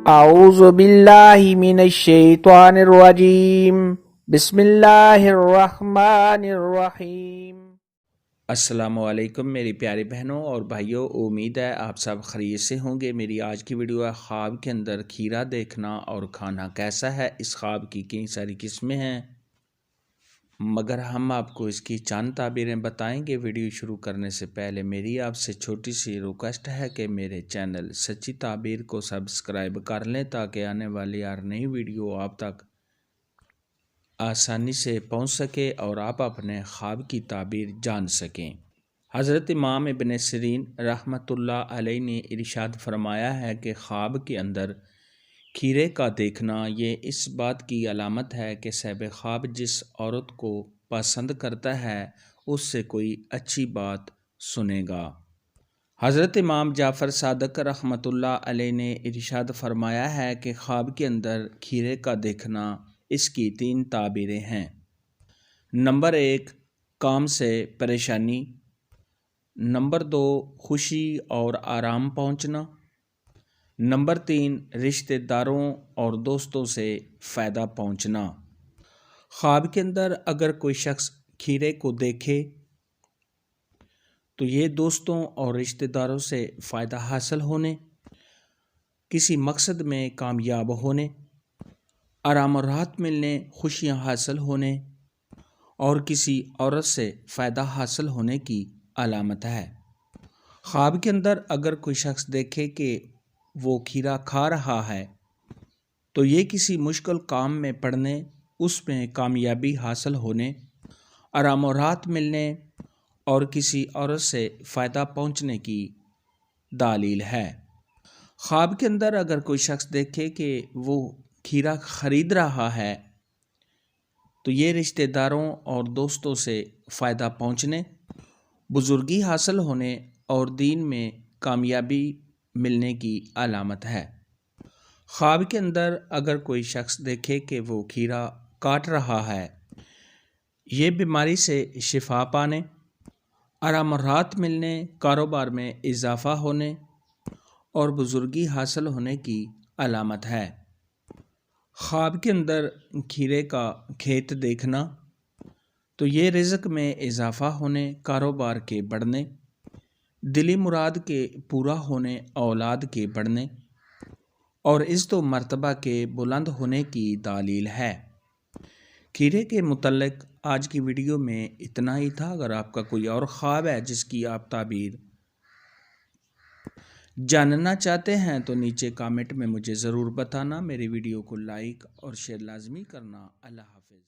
اعوذ باللہ من الشیطان الرجیم بسم اللہ الرحمن الرحیم۔ السلام علیکم میری پیاری بہنوں اور بھائیوں، امید ہے آپ سب خیریت سے ہوں گے۔ میری آج کی ویڈیو ہے خواب کے اندر کھیرا دیکھنا اور کھانا کیسا ہے۔ اس خواب کی کئی ساری قسمیں ہیں، مگر ہم آپ کو اس کی چند تعبیریں بتائیں گے۔ ویڈیو شروع کرنے سے پہلے میری آپ سے چھوٹی سی ریکویسٹ ہے کہ میرے چینل سچی تعبیر کو سبسکرائب کر لیں تاکہ آنے والی ہر نئی ویڈیو آپ تک آسانی سے پہنچ سکے اور آپ اپنے خواب کی تعبیر جان سکیں۔ حضرت امام ابن سیرین رحمۃ اللہ علیہ نے ارشاد فرمایا ہے کہ خواب کے اندر کھیرے کا دیکھنا یہ اس بات کی علامت ہے کہ صاحب خواب جس عورت کو پسند کرتا ہے اس سے کوئی اچھی بات سنے گا۔ حضرت امام جعفر صادق رحمۃ اللہ علیہ نے ارشاد فرمایا ہے کہ خواب کے اندر کھیرے کا دیکھنا اس کی 3 تعبیریں ہیں۔ نمبر 1 کام سے پریشانی، نمبر 2 خوشی اور آرام پہنچنا، نمبر 3 رشتہ داروں اور دوستوں سے فائدہ پہنچنا۔ خواب کے اندر اگر کوئی شخص کھیرے کو دیکھے تو یہ دوستوں اور رشتہ داروں سے فائدہ حاصل ہونے، کسی مقصد میں کامیاب ہونے، آرام و راحت ملنے، خوشیاں حاصل ہونے اور کسی عورت سے فائدہ حاصل ہونے کی علامت ہے۔ خواب کے اندر اگر کوئی شخص دیکھے کہ وہ کھیرا کھا رہا ہے تو یہ کسی مشکل کام میں پڑنے، اس میں کامیابی حاصل ہونے، آرام و راحت ملنے اور کسی عورت سے فائدہ پہنچنے کی دلیل ہے۔ خواب کے اندر اگر کوئی شخص دیکھے کہ وہ کھیرا خرید رہا ہے تو یہ رشتہ داروں اور دوستوں سے فائدہ پہنچنے، بزرگی حاصل ہونے اور دین میں کامیابی ملنے کی علامت ہے۔ خواب کے اندر اگر کوئی شخص دیکھے کہ وہ کھیرا کاٹ رہا ہے، یہ بیماری سے شفا پانے، آرام و راحت ملنے، کاروبار میں اضافہ ہونے اور بزرگی حاصل ہونے کی علامت ہے۔ خواب کے اندر کھیرے کا کھیت دیکھنا تو یہ رزق میں اضافہ ہونے، کاروبار کے بڑھنے، دلی مراد کے پورا ہونے، اولاد کے بڑھنے اور عزت و مرتبہ کے بلند ہونے کی دلیل ہے۔ کھیرے کے متعلق آج کی ویڈیو میں اتنا ہی تھا۔ اگر آپ کا کوئی اور خواب ہے جس کی آپ تعبیر جاننا چاہتے ہیں تو نیچے کامنٹ میں مجھے ضرور بتانا۔ میری ویڈیو کو لائک اور شیئر لازمی کرنا۔ اللہ حافظ۔